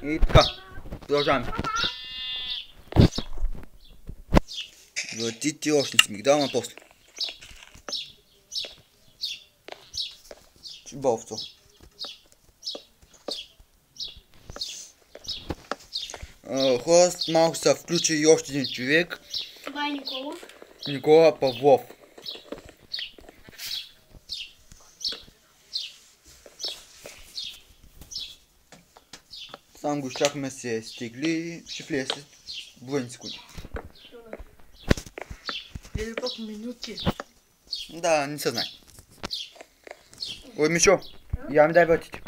И така, продължаваме. Върти ти още не си ми дал на после. Чиболство. Хора, малко се включи и още един човек. Това е Никола. Никола Павлов. Само го изчакаме се стигли, ще влезе след 20 секунди. Или пък минути. Да, не се знае. Ой, Мишо, я ми дай въртите.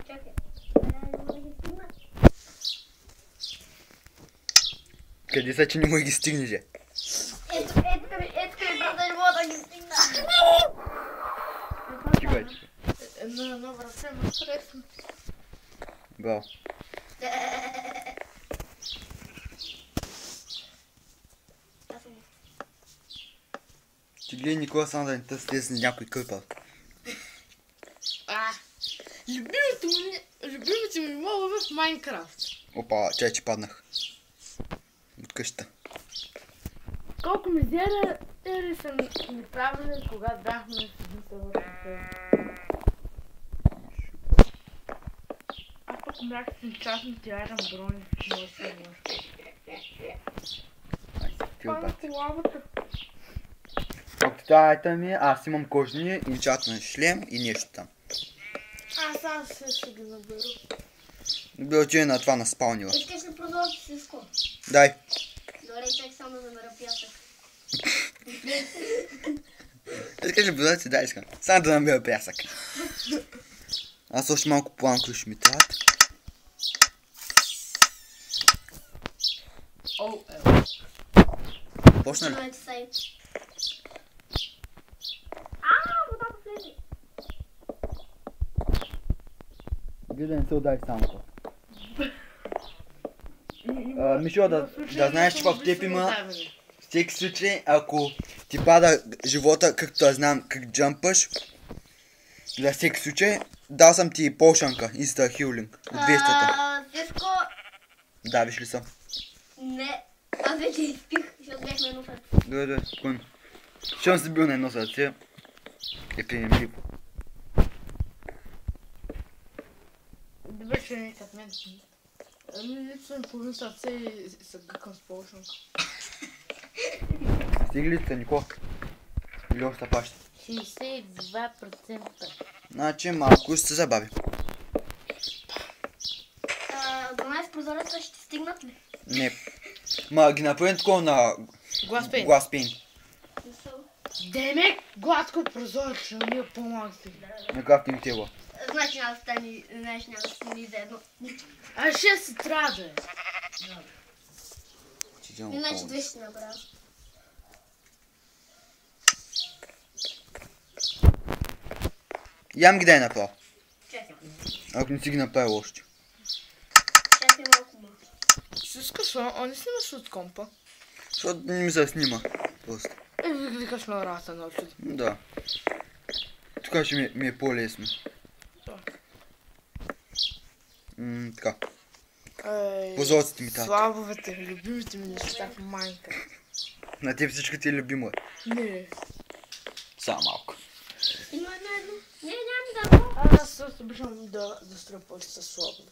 Чакай. Къде са, че не му ги стигне, же? Ето къде, брата, не мога да ги стигна. Чикай. Едно връце ме срещна. Браво. Ти гледай Никола само да не те слезе на някой кърпал. Любимите ми мобове в Майнкрафт. Опа, чай, че паднах. От къщата. Колко мизери са ни правили, когато бяхме в едната върха. Аз пък умрях с нещастните Айрон брони, че не се може. Пана по лавата. От тази ми аз имам кожни, инчатен шлем и нещо там. Аз ще ги наберу. Бил на това на спалнила. Искаш ли продължи си ско? Дай. Добре, чак само да намеря пясък. Искаш ли продължи си? Да, искам. Само да намеря пясък. Аз още малко планкове ще ми трябват. Почна ли? Давайте сайт. Водата влезе. Гледай, не се удари само това. Мишо, да знаеш, че в теб има всеки случай, ако ти пада живота, както да знам как джампаш, за всеки случай, дал съм ти полшанка, инста хилинг, от 200-та. Сеско, Да, виж ли съм? не. Аз вече изпих, защото бяхме едно сърце. Добре, спокойно. Щом си бил на едно сърце, е приемливо. Добре, че не е като мен. Липсвам половин сърце и се гъкам с полшанка. Стига ли сте, Нико? Или още паща? 62%. Значи малко ще се забави. 12 прозореца ще стигнат ли? Не. Ма ги направим такова на глас пейн. Демек, гладко прозорче, но ние по-малко си. На крафтинг тела. Значи няма да стане, знаеш, няма да стане заедно. А ще си трябва да е. Иначе две ще направя. Ям ги дай направо. Чакай. Ако не си ги направил още. Чакай малко малко. Ще искаш, а не снимаш от компа? Защото не ми се снима. Просто. Викаш на рата на очите. Да. Така ще ми е по-лесно. Така. Позорците ми тази. Слабовете, любимите ми неща в Майнкрафт. На теб всичко ти е любимо. Не. Само малко. Има едно. Не, нямам да. Аз обичам да строя повече с слабове.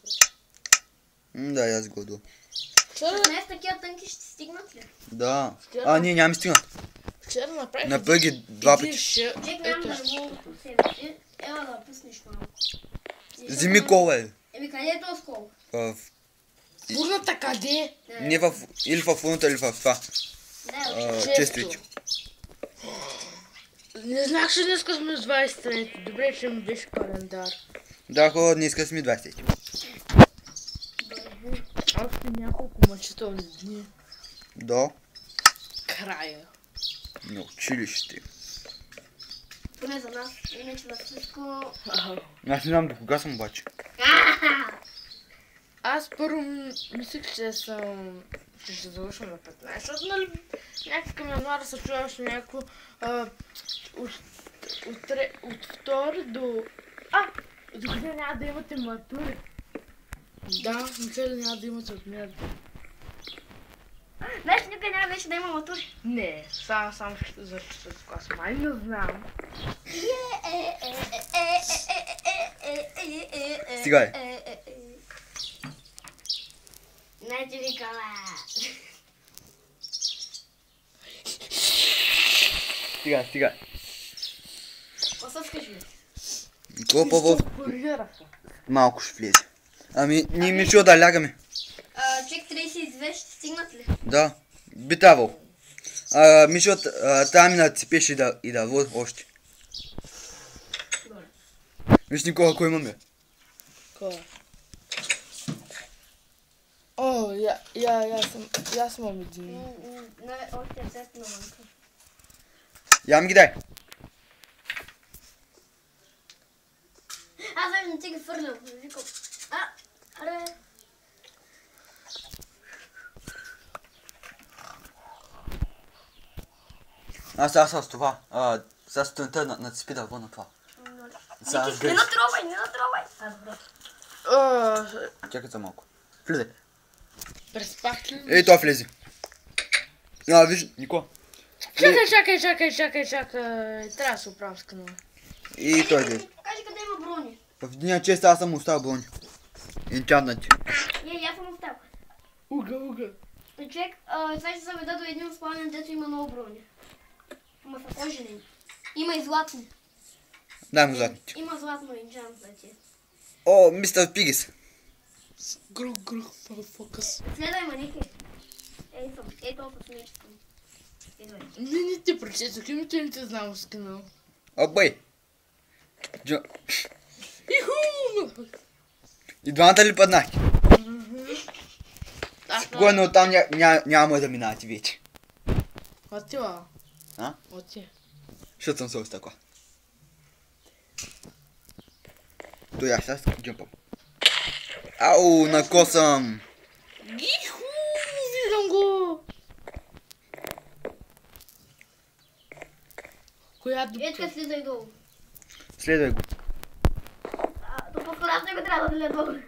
Да, и аз го. Днес такива тънки ще стигнат ли? Да. Не, няма ми стигнат. Вчера направих Направи ги два пъти. Чек, нямам да го себе си. Ела да пуснеш малко. Вземи кола е. Еми къде е този скол? В... Бурната къде? Не в... Или в фунта, или в това. Да, Чествич. Не знах, че днес сме с 20 страници. Добре, че ми беше календар. Да, хора, днеска сме 20. Още няколко мъчителни дни. До Края. на училище. поне за нас. Иначе на всичко... Аз не знам до кога съм обаче. Аз първо мислех, че съм... ще завършвам на 15, защото нали някакъв януар се чуваше някакво от втори до... до година няма да имате матури. Да, Михаил няма да има цветмер. Знаеш, никъде няма вече да има матури. Не, само ще за четвърти клас. Май не знам. Стига Не ти викала. Стига. Какво се скажи? Какво по-в... Коригираха. Малко ще влезе. Ами, ние Мишо да лягаме. Чек 32 ще стигнат ли? Да, би трябвало. Мишо, трябва ми нацепеш и да води още. Добре. Виж Никола, ако имаме. Кой? О, я съм един. Не, още е сет на манка. Я ми ги дай. Аз вече не ти ги фърлям. Викам. Аре. Аз с това. Сега студента нацепи да върна това. Сега Не натробай. Добре. Чакай за малко. Влезе. Преспах ли? Ей, това влезе. Виж, Никола. Чакай. Трябва да се оправям с канала. И той влезе. Покажи къде има брони. В единия чест аз съм оставил брони. Инчантнати. Аз съм оставил. Уга. Човек, сега ще заведа до един спален, дето има много брони. Ама са кожени. Има и златни. Дай му задните. Има златно инчант за ти. О, мистер Пигис. Грух, фокус. Следвай ма, Ники. Ей, толкова смечкам. Не ти прочетох, името не те знам с канал. Бай. Иху! И двамата ли паднахте? Спокойно оттам няма да минавате вече. Отила. А? Оти. Защото съм се остъкла. Той аз джъмпам. Ау, накосам. Иху! Виждам го! Коя дупка? Ето слизай долу. Следвай го. Толкова аз не го трябва да долу.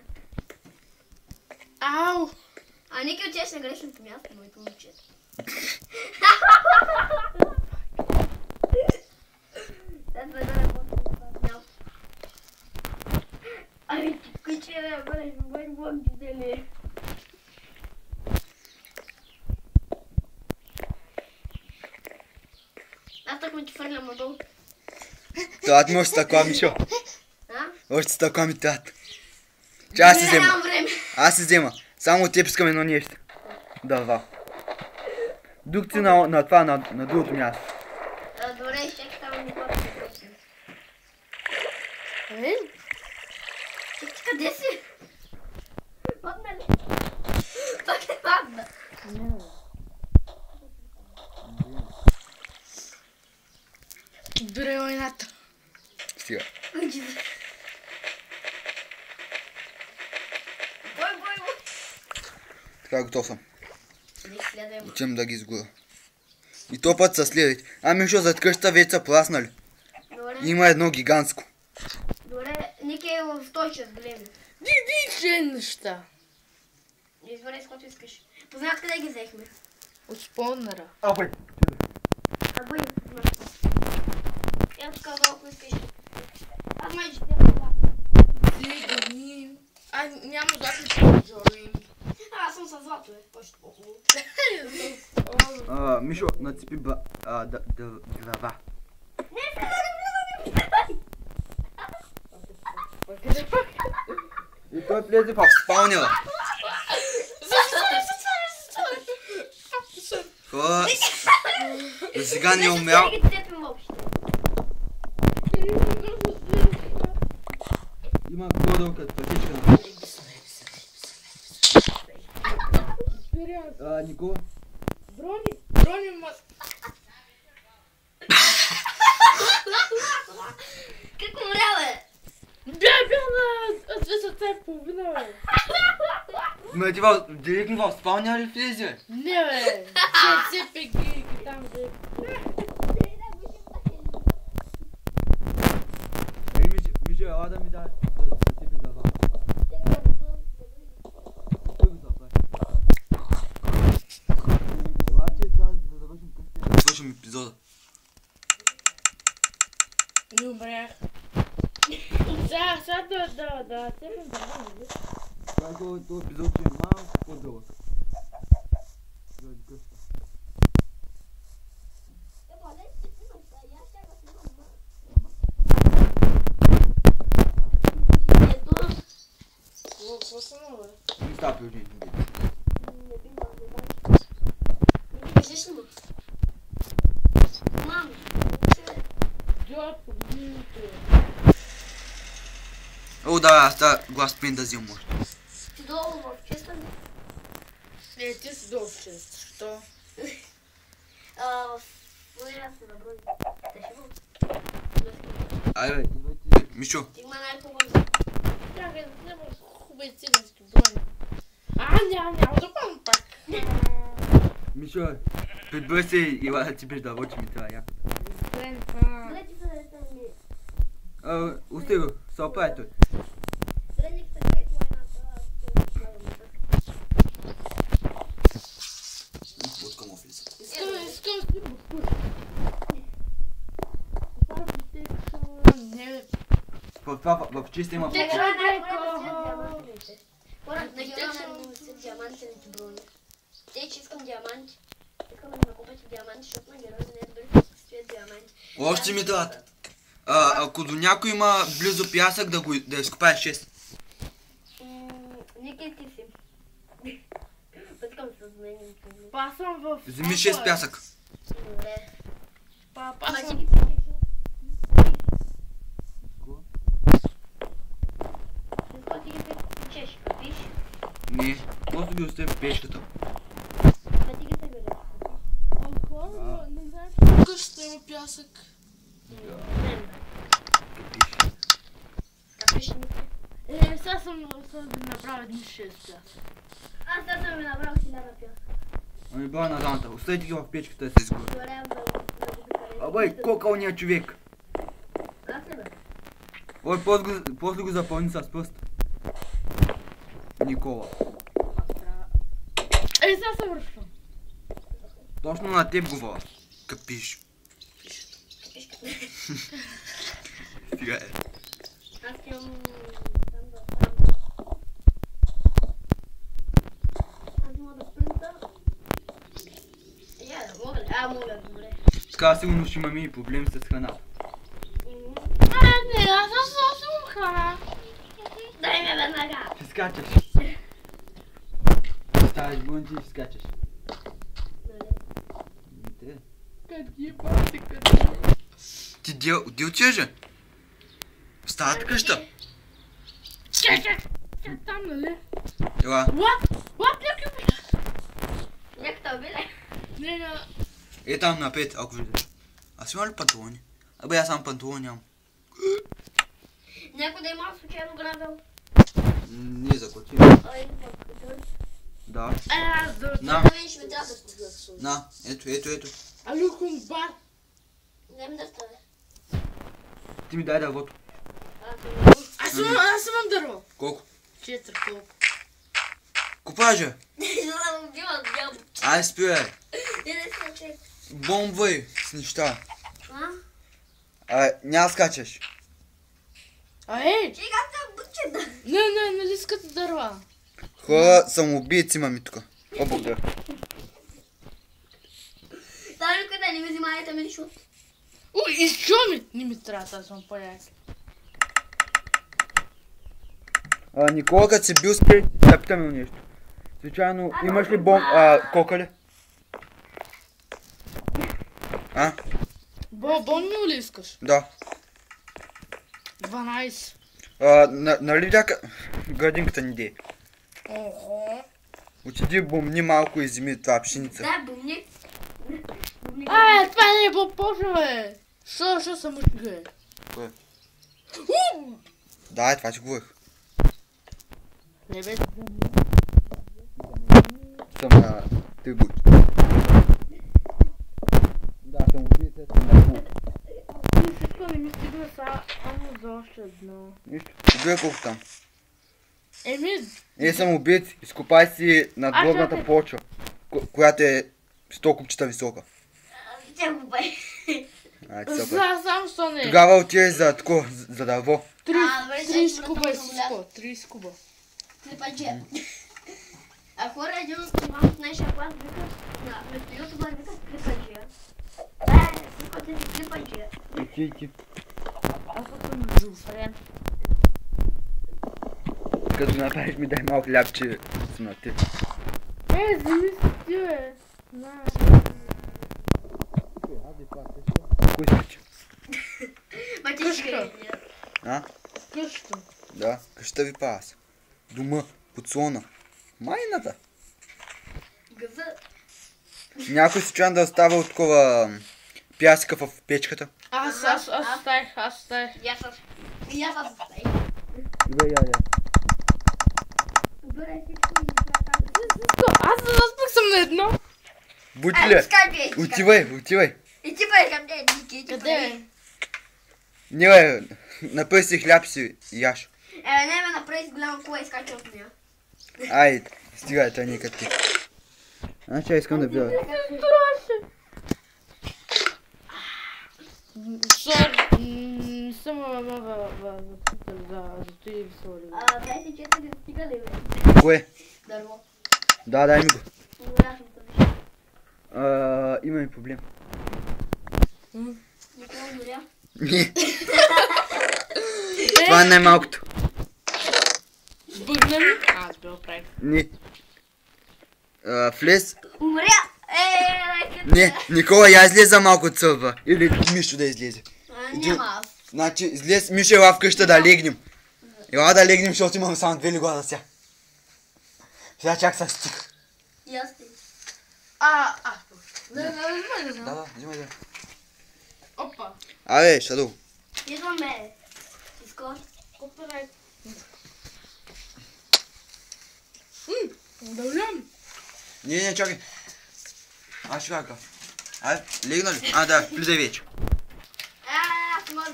Ау! Ники отиваш на грешното място, моето момче. Ами, куче, бъдеш мой блондите ли? Аз так ме ти фърлям надолу. Това ти може така, Мишо. Още с така ми тат. Че аз си взема. Нямам време. Аз си взема. Само от теб искам едно нещо. Да. Дух ти на това, на другото място. Добре, ще там не бъде. Къде си? Падна ли? Пак не падна. Бирай войната. Стига. Бой. Така, готов съм. Не следвам. Учим да ги изгоря. И то път са следвайте. Мишо, зад къщата вече са пласнали. Добре. Има едно гигантско. Добре, Ники е в той час гледа. Диди неща. Избирай с който искаш. Познават къде ги взехме. От спонера. Абай. Абай, я тук ако искаш. Аз май ще взема това. Няма златни Джоли. Аз съм със злато, още по-хубаво. Мишо, нацепи глава. И той влезе в спалнила. За сега не умрял. Има по-долу като пътичка. Никола. Брони ма... Как умря, бе? Бях на 200 половина, бе. Ме ти директно в спалня ли влезе, бе? Не, бе. Се пеги там, бе. Мишо, ела да ми дай да ти глава. да, цепим дърво, нали? Това епизод е малко по-дълъг. Заради къщата. Какво съм много? Не става приложение. Кажеш ли му? Мам, О, да, аз тази глас пин да взимам още. ти долу в честа ли? Не, ти си долу в чест. Що? В моя се наброи. Те ще му. Айде, идвайте. Мишо, Ти има най-хубаво. Чакай, да взема хубави цигански брони. Няма да пам пак. Мишо, прибър се и ела да ти биш да вочи ми това яко. Гледай ти да ми. Усти го, се оправи той. Средник се гледай това Пускам офиса. Искам си го В чиста има... Те хората да имаме диамантените брони. Те, че искам диаманти. Искам да накупят диаманти, защото на герои не е добре да стоят диаманти. Още ми дадат. Ако до някой има близо пясък, да изкопае 6. Ники ти си. Искам да се сменим. Па съм в... Вземи 6 пясък. Добре. Па Ама съм... ще ги пишеш. Искам ти ги пишеш, капиш? Не, просто ги остави в печката. Ма ти ги събереш. Алко, не знаеш тук ще има пясък. Капиш ми. Сега съм да направя един 6 пясък. Аз сега съм ми набрал 1000 пясък. Ами бая на дамата, оставите ги в печката да се изгорят. Добре, да го докарай. Абай, кокълния човек. Аз ли бе? Ой, после го запълни с пръст. Никола. Сега се връщам. Точно на теб говоря. Капиш. Сега е. Аз имам... Аз мога да спринта. Мога ли? Мога, добре. Така сигурно ще имаме и проблеми с храната. Не, аз съм храна. Дай ме веднага. Ще скачаш. Ставаш гончи и ще скачаш. Те. Къде ги бати, къде? Ти де отиваш? В старата къща. Чакай! Там, нали? Ела. What? Някакви... Някакъв биле. Не. Е там напред, ако виждаш. Аз имам ли панталони? Абе, аз сам панталони нямам. Някой да има случайно грабел. Не закочи. Ай, Да. да видиш ми трябва. На, ето. Алюкум бар. Не ми да стане. Ти ми дай дървото. Аз имам дърво. Колко? 4 колко. Купажа. Не знам, убивам дявол. Ай, спирай. Не се чек. Бомбвай с неща. Няма скачаш. Ей! Чекай, бучета. Не искате дърва. Хора, самоубийци имаме тук. О, благодаря. Дай ми къде, не ми взимайте ми нищо. Изчу ми! Не ми трябва да съм по-як. Никола, като си бил спрей, да питаме нещо. Случайно, имаш ли кокали? Бомби ли искаш? Да. 12. Нали видяка градинката ни дей? Охо. Отиди бомни малко и вземи това пшеница. Да, бумни. Това не е по-пожа, бе. Що съм учи, Кое? Да, това ти говорих. Не бе. Съм на трибут. Да, съм убийца, съм на кул. Всичко не ми стигна само за още едно. Нищо. Гледай колко там. Еми... Съм убийц, изкопай си надгорната почва, която е 100 купчета висока. Тя го бай. Само що не е. Тогава отиде за тако, за дърво. 30 куба е всичко. 30 куба. Клипаджия. А хора, един Иван от нашия клас вика, вместо ютубър вика клипаджия. Всичко ти си клипаджия. Ти. Аз съм жуфрен. Като направиш ми дай малко хлябче с на ти. Вземи си ти, бе. Кой скача? Ма ти ще грее. А? Къща. Да, къща ви пас. Дома, подслона. Майната. Гъза. Някой се чуя да остава от такова пясъка в печката. Аз оставих. И аз оставих. Добре, я. Добре, всичко и направя. Аз пък съм на едно. Бутиле, отивай. И ти бъде към те, Ники. Къде е? Не бе, напъй си хляб си яш. Не ме направи с голямо кола и скача от нея. Ай, стигай, той не ти. Значи искам да бия. Сори, не съм за той сори. 24 стига ли бе? Кое? Дърво. Да, дай ми го. Умряшното виж. Имаме проблем. Никога умря. Не. Това е най-малкото. Сбъгна ми? Аз бе оправих. Не. Влез. Умря! Не, Никола, я излез за малко от сълва. Или Мишо да излезе. Няма аз. Значи, излез, Мишо ела вкъща да легнем. Ела да легнем, защото имам само 2 легла за сега. Сега чак са стих. И аз ти. Да, взимай да. Опа. Абе, Шадо. Идваме. Изкор. Оправих. Удавлям. Не, чакай. Аз ще кажа. Абе, легна ли? Да, влизай вече. Аз мога.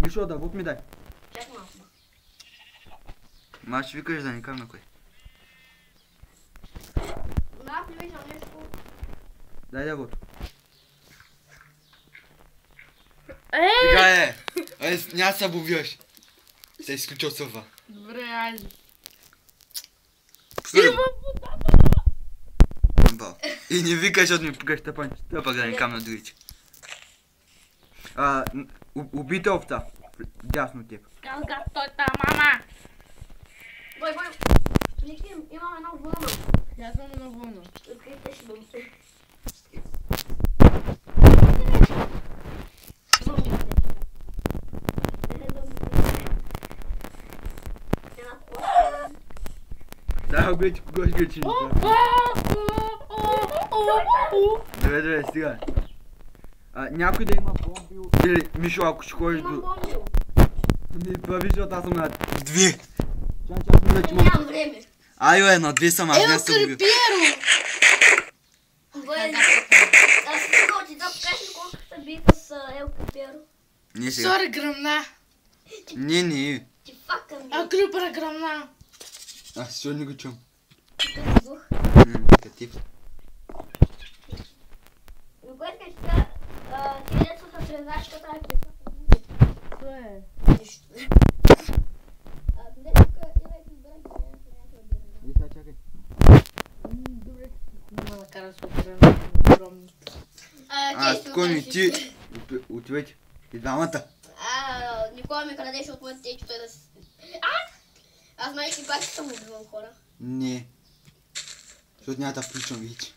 Мишо, да, бук ми дай. Чак малко. Ма ще викаш да не кам на кой. Да, не виждам нещо. Дай да гото. Ей! Сега е. Няма се обувяш. Се изключил сълва. Добре, айде. И не викаш, защото ми пукаш тъпанче. Тъпак да не кам на другите. Убита овца. Дясно от теб. Калга, той та мама. Бой. Ники, имам една вълна. Я съм на вълна. Открите ще бъм. Да, обича, кого ще гърчи. Добре, стига. Някой да има бомбил. Или, Мишо, ако ще ходиш Имам до... бомбил. Това виж, защото аз съм на 2. Нямам време. Айо, на 2 съм, аз не съм убил. Бой, аз искам ти да покажеш колко са биха с Ел Каперо. Не сега. Сори, гръмна. Не. Ти фака ми. А клюпера гръмна. Аз ще не го чум. Като звук. Катив. Но кое искаш сега? Ти дето с резачката е Това е. нищо. Дето има и избирай И сега чакай. Добре. Няма да кара с огромно. Кони, ти отивайте. И двамата. Никога ми крадеше от моите течи, той да си... Аз май си бачи съм убивал хора. Не. Защото няма да включвам вече.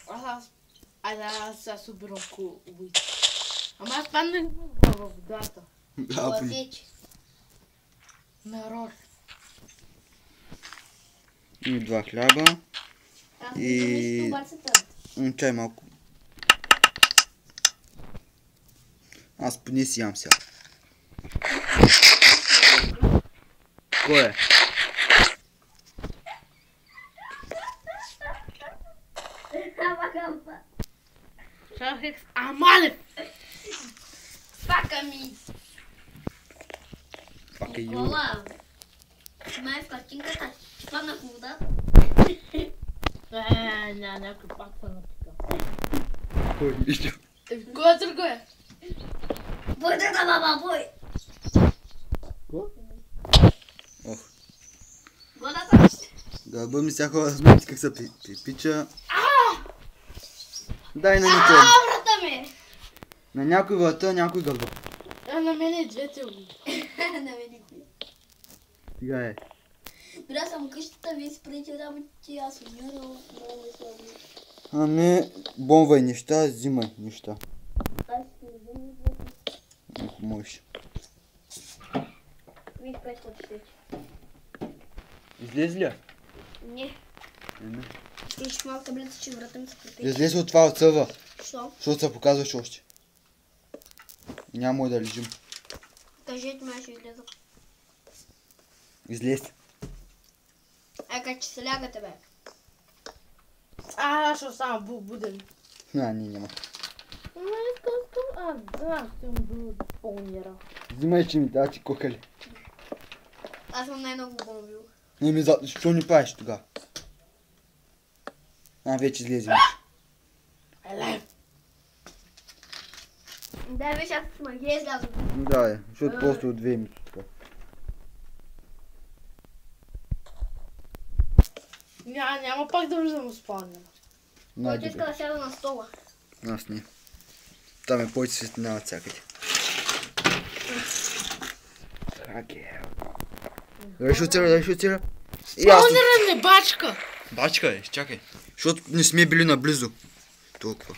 Аз сега събирам кубите. Ама аз паднах във водата. Да, поне. Лъвече. Народ. И 2 хляба. Аз И- не съм барсата. Чай малко. Аз поне си ям сега. Кой е? Шахекс. Амале! Фака ми. Фак е ю. Кола. Май в картинката. Паднах в водата. Някой пак са натика. Кой, Мишо? Кой е друго е? Бой да баба, бой! Ко? Ох. Годата ще. Да, бъм сега хора знаете как се пипича. Дай на никой. Врата ми! На някой врата, някой гълба. На мене двете го. На мен никой. Сега е. Бля съм къщата, вие спрете работи, аз умирал, много ме слабо. Ами, бомвай неща, взимай неща. Аз ще взема Ако можеш. Виж 560. Излез ли? Не. Слушай малко таблица, че врата ми се припече. Излез от това от сърва, Що? защото се показваш още. Няма да лежим. Кажете ме, ще излеза. Излез. Ека, че се лягате, бе. Ще остана буден. Не, няма. Да, съм бил пълнира. Взимай, че ми дава ти кокали. Аз съм най-много бомбил. Еми, защо не правиш тогава? Вече излезем. Еле. Да, виж, аз с магия излязох. Да, защото просто от 2 минути така. Няма пак да влизам в спалня. Който иска да сяда на стола. Аз не. Там е повече светлина от всякъде. Дай шуцера. Спалнера не бачка. Бачка е, чакай. Защото не сме били наблизо. Толкова.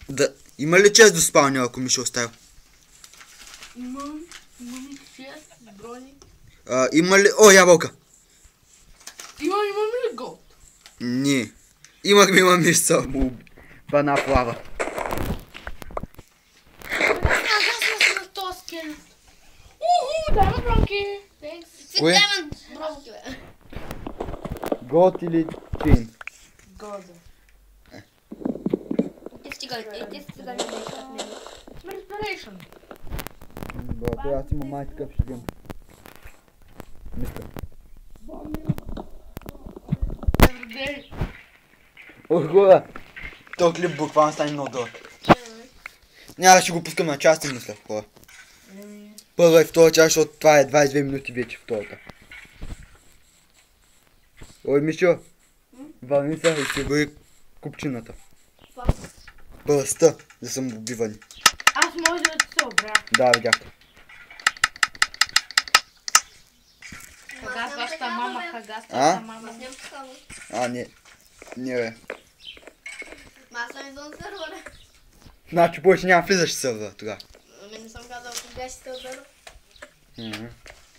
Да, има ли чест до спалня, ако ми ще оставя? Имам и чест, брони. Има ли... О, ябълка! Имам ли голд? Не. Имам мишца. Това на плава. Аз на този скелет. Дай ме бронки. Кое? Диамант, бронки, бе. Голд или чейн? Голда. Ти стига да идеш от мен. Respiration. Добре, аз имам май такъв ще имам. Мисля. Everyday. Ох, хора! Този клип буквално стане много дълъг. Няма да ще го пускам на части, мисля, хора. Първа и втора част, защото това е 22 минути вече втората. Ой, Мишо! Върни се и се бъде купчината. Пръста за самоубиване. Аз може да се обря. Да, видях. Хагас вашата мама, хагас А? вашата мама. Аз нямам такава. Не. Не, бе. Аз съм извън сървъра. Значи повече няма влизаш в сървъра тогава. Ами не съм казал, кога ще сървъра.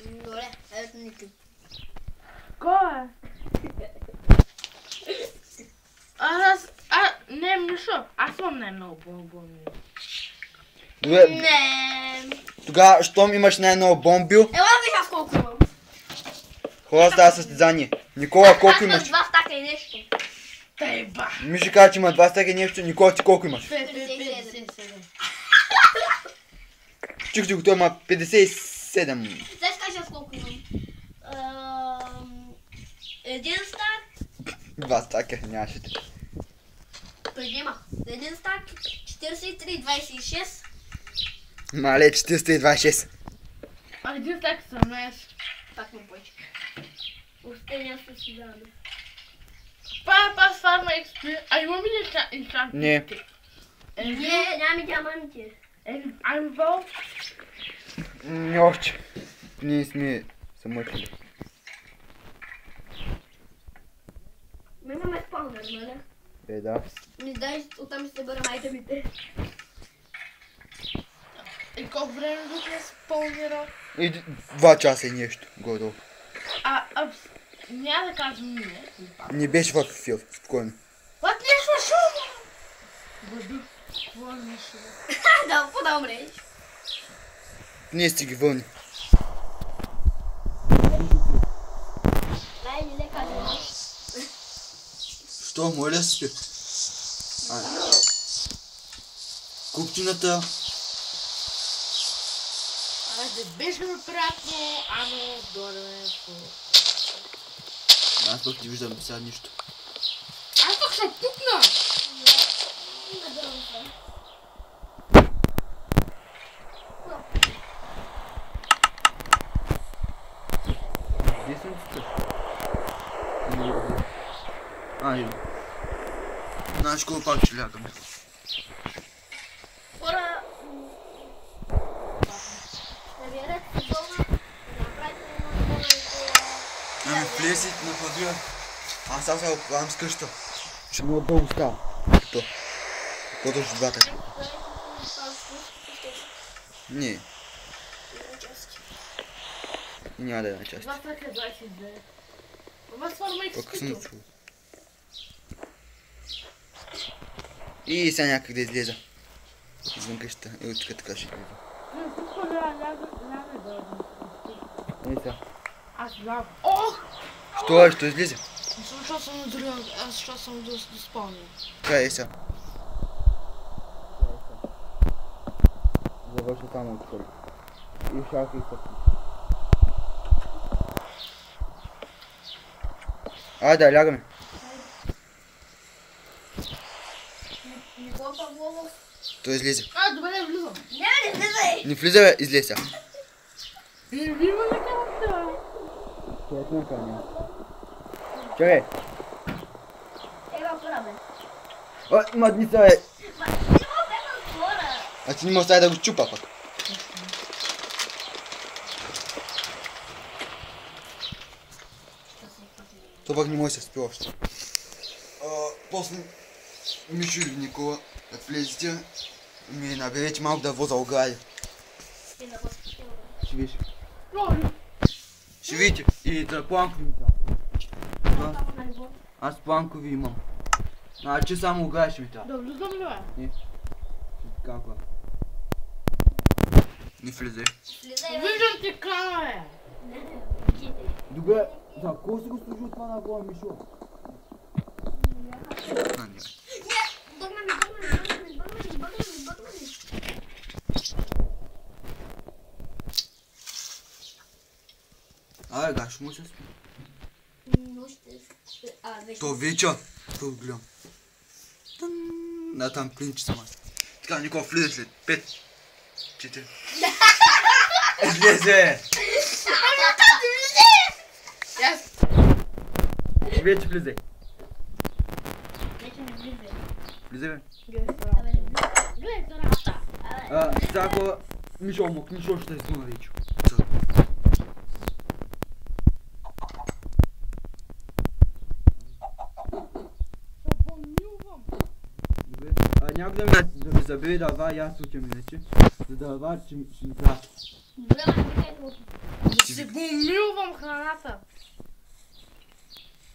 Добре, ето никой. Кой е? Не, Мишо, аз имам най-много бомбони. Добре, Не. тогава, щом имаш най-много бомбил, Ела виж аз колко имам. хора става състезание. Никола, колко имаш? Аз имам 2 стака и нещо. Тъй ба. Мишо каза, че има 2 стаки нещо. Никола, ти колко имаш? 57. Чух, той има 57. Сега скажи аз колко имам. Един стак. 2 стака, нямаше те. Преди имах. Един стак, 43, 26. Мале, 426. Един стак съм неш. Пак ме повече. Остения са си дали. Папа с фарма експи. Имам ли иншант? Не. Не, няма диаманти. Анвал. Не още. Ние сме се мъчили. Ме имаме спаунер, нали? Да. Ми дай оттам ще съберем айтемите. И колко време да се спълнира? И 2 часа и нещо, горе-долу. Няма да казвам не. Не беше в ефир, спокойно. Вот нещо шума! Бъду. Това нещо. Да, подам рейч. Ние сте ги вълни. Дай ми лека да не. Що, моля си? Купчината. Да беше ми приятно, ано горе по... Аз пък не виждам сега нищо. ще пукна! Где съм ти? Айде. Знаеш колко пак ще лягаме. Хора... Наберете си дома, направите едно Ами влези на павила. Аз сега се оправям с къща. Ще много дълго става. Като. Каквото ще двата. Не. Няма да е на части. Това пък е 22. Това свърма и Пък съм скито. чул. И сега някак да излеза. Извън къщата. И от тук така ще излеза. Ей сега. Аз лягам. Ох! Що излезе? Защото съм надурил, аз защото съм до спалния. Така е сега. Завърша само от къде. И шаха и къпи. Айде, лягаме. Никола Павлов. Той излезе. Добре, влизам. Не влизай! Не влиза, бе, излез сега. Не има на камата. Чакай на камера. Чакай. Ева, хора, бе. Мадница, бе. Ма, не мога да хора. А ти не можеш да го чупа пък. То пък не може да се спи още. После Мишо или Никола, да влезете, ми наберете малко да воза огради. Ще видиш. Ще видите. И да планкови ми трябва. Аз планкови имам. Значи само огради ще ми трябва. Да влизам ли, бе? Не. Ще каква. Не влизай. Влизай, бе. Виждам ти крана, бе. Добре, за кого си го служи това на глава, Мишо? На не. Абе, гаш му се спи. То вечер. То гледам. Да, там клинче съм аз. Така, Никола, влизай след 5. 4. Излезе! Вече влизай. Влизай, бе. Гледай, зарата. Зако, Мишо ще излуна вече. Добре. Някой да ми забере дърва и аз учам иначе. За дърва ще ми трябва. Да си помилвам храната.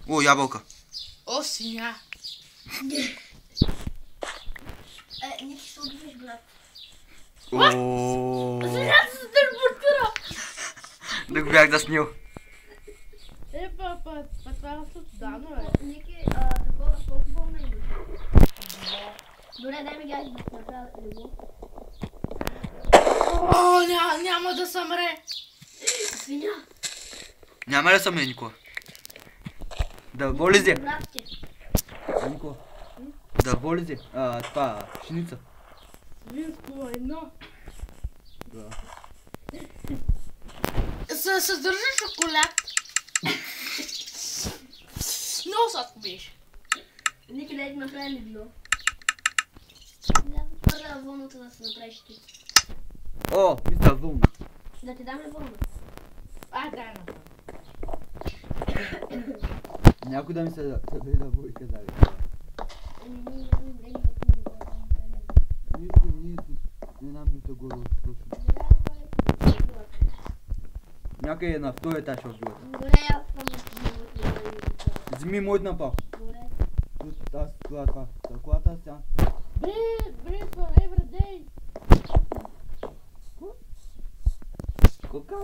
О, ябълка. О, свиня. Ники ще удивиш, брат. Свинята се телепортира. Да го бях да снил. Това е дано, бе. Ники, такова колко вълна имаш? Добре, дай ми газ да направя лево. О, няма да съмре. Свиня. Няма да съм Никола. Да болезе. Брат ти. Никола. Да болезе. Това, пшеница. Свинско едно. Да. Съдържа шоколад. Много сладко беше. Ники, дай да направя легло. Първа вълната да се направиш ти. О, мистер вълна. Да ти дам ли вълна? Дай на това. Някой да ми се събере да бойка да ви. Нищо. Една минута горе отслушам. Някъде на втори етаж в живота. Добре, аз съм. Вземи моят напал. Добре. Тут аз това. Колата сега. Breathe for every day. Кока.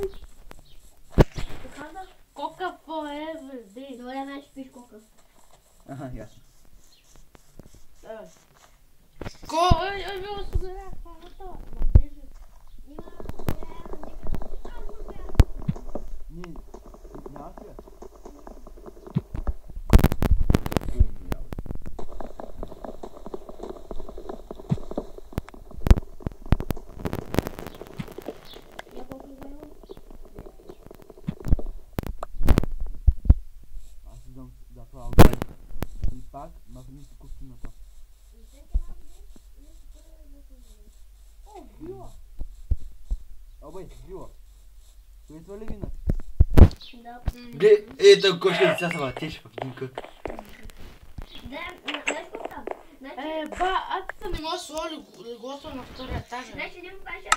Каза? Coca for every day. Добре, значи пиш кока. Аха, ясно. Кой е бил осигурява храната? Ма беше. Не, няма сега. Băi, ziua. Tu ești o levină. Da. E, dă coșul de să vă tești, fac din căc. Да, знаешь, как там? Ба, а ты не можешь свой льготу на второй этаж? Значит, идем дальше,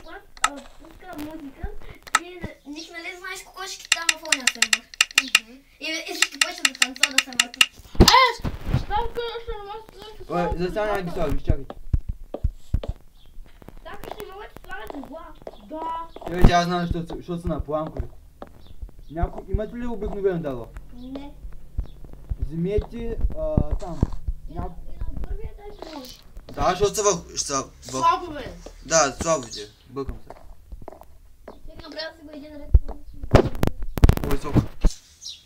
пускай музыка. И никто не знает, сколько там на фоне особо. И если ты почему до конца до самого. Там, конечно, не можешь... Bă, zăseana la ghisoare, știacă. Так что мы вот стали два. Да. Eu uite, знам, що са на планкове. Имате ли обикновено дърво? Не. Вземете там. И на първия етаж може. Да, защото са в... Слабове. Да, слабове. Бъркам се. Сега направя си го един ред. По-високо.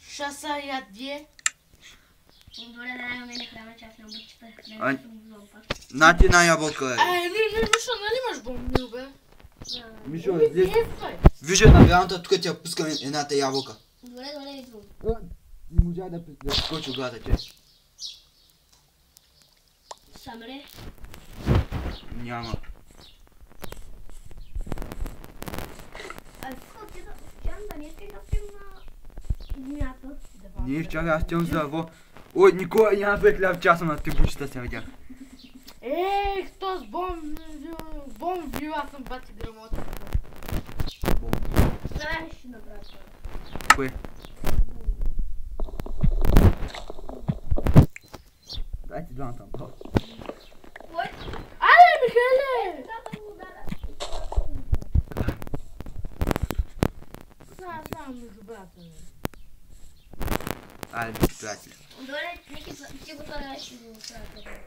Шаса яде. Добре, да нямаме не храна, че аз не обичам. На ти една ябълка е. Мишо, нали имаш бомбил, бе? Мишо, вижда на граната, тук ти я пускам едната ябълка. Добре, идвам. Не можа да скочи главата, че. Сам ли? Няма. А чакам да не искаш да спим на земята. Не, чакай, аз тям за дърво. Ой, Никола, няма пред ляв часа на трибучета се видях. Хто с бомбил, аз съм бати грамота. Давай ще направя това. Кое? Дай ти двамата направо. Кой? Але, Михайле! Тата му удара. Само между брата ми. Айде, приятели. Добре, Ники, ти го това ще го направя.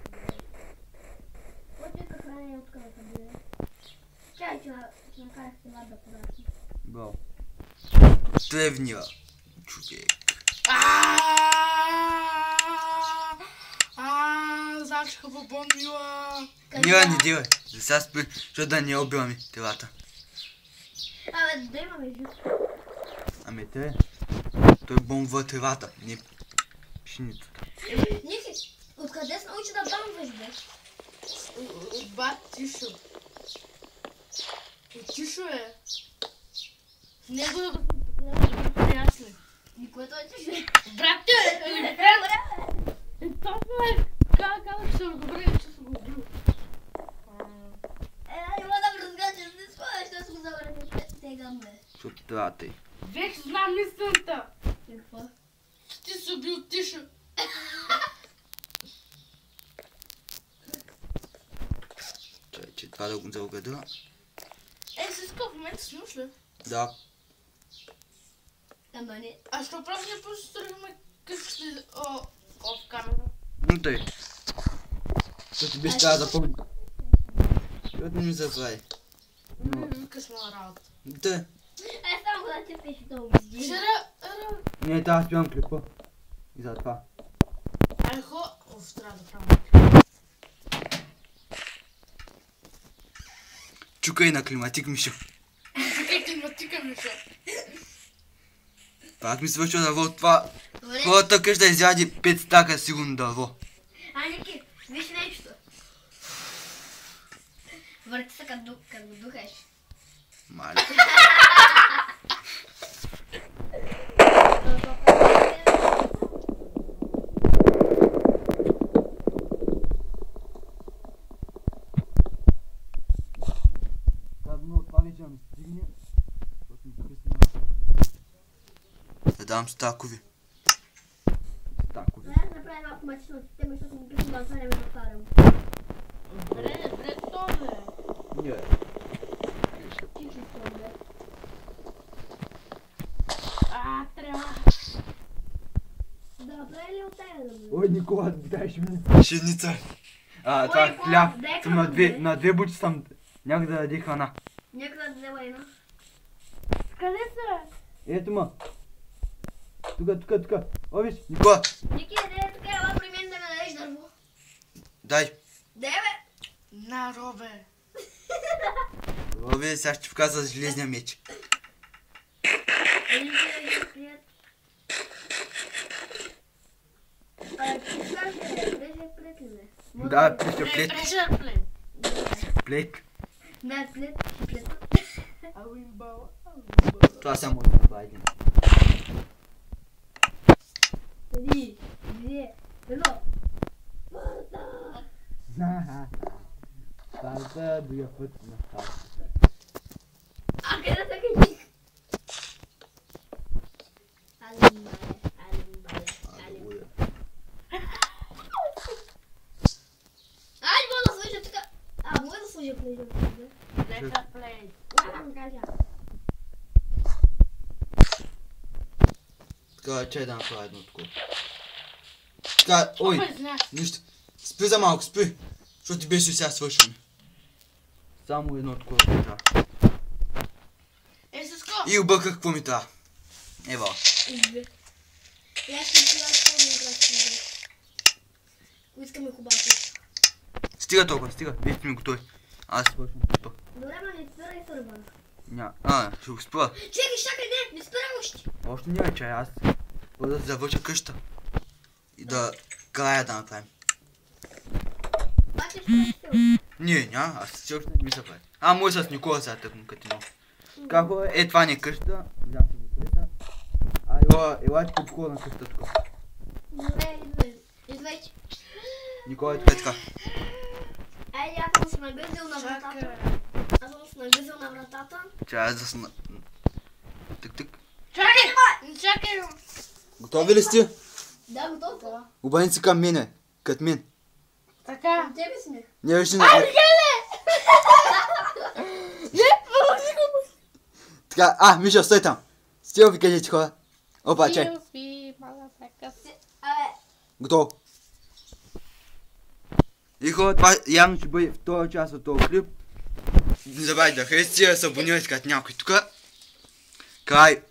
Вот как храни от където бъде. Чай, че накарах това да порасне. Браво. Древния човек. Зачка побомбила. Не делай. За сега спи, защото да не убиваме телата. Абе, да имаме жив. Ами те, той бомбва телата, не пшеницата. Ники, откъде се научи да бомбваш, бе? От бат Тишо. Тишо е. В него да приятели. Никой той Тишо. Брат е! Това е! Как се добре, че съм го убил. Има да разгадя, че не спомня, ще го завърне тегам, бе. Защото телата й. Вече знам истината. Какво? Ти си убил Тишо. Че това да го заобеда. С в момента снимаш ли? Да. Ама не. А що просто не пострахме къщи в камера? Но тъй. Защото биш трябва да помни. Защото не ми забрави. Късно на работа. Да. Само да ти пише да убедиш. Вчера... Не, аз спивам клипа. И за това. Айхо... Трябва да правя. Чукай на климатик, Мишо. Чукай климатика, Мишо. Пак ми свършва дърво това. Хората къща изяди 5 стака сигурно дърво. Ники, виж нещо. Върти се като го духаш. Мале. Казано, това вече ми стигне. Защото ми пръсна. Да дам стакови. Стакови. Да направим автоматична система, защото ми пише да отваряме да отварям. Бре, то бе. Не. Тичо това, бе. Трябва. Да направи ли от тая да бъде? Ой, Никола, дай ще ми пшеница. Това е хляб. Съм на две бучи съм. Някак да даде храна. Някъде да взема една. Къде са? Ето ма. Тук. О, виж, Никола. Ники, не така, ела при мен да ме дадеш дърво. Дай. Дай, бе. На, Робе. Робе, сега ще вказа с железния меч. Да, пише плет. Прешер плен. Плет. Да, плет. Това само да направим. 3, 2, 1. Парта, другия път на стартата. А къде са качих? Алим бале. Ай, мога да служа тук. Мога да служа плейда. Нека плей. Така, че да направя едно такова. Така, ой, нищо. Спи за малко, спи. Защото ти беше сега свършваме. Само едно такова трябва. Сеско! И обърках какво ми трябва. Ева. Я ще това играчи. Искаме хубаво. Стига толкова, стига. Вие сте ми готови. Аз свършвам спа. Добре, ма не спирай сървър. Ще го спра. Чакай, не спирай още. Още няма чай, аз да завърша къща. И да края да направим. Пак ще спирай. Няма, аз все още не ми се прави. Може с Никола сега тъпно като едно. Така хора, това не е къща. Взям се го къща. Елайте по такова на къща тук. Добре, идвайте. Никола е така. Айде, аз съм се нагъзил на вратата. Чай, аз да сна... Тък. Чакай! Готови ли сте? Да, готов. Да. Обърнете се към мене. Кът мен. Така. Към тебе сме. Не вижте на... Така, Миша, стой там. Стига ви кажете хора. Опа, чай. Готово. И хора, това явно ще бъде втора част от този клип. Не забравяйте да харесате, да се абонирате като някой тук. Край.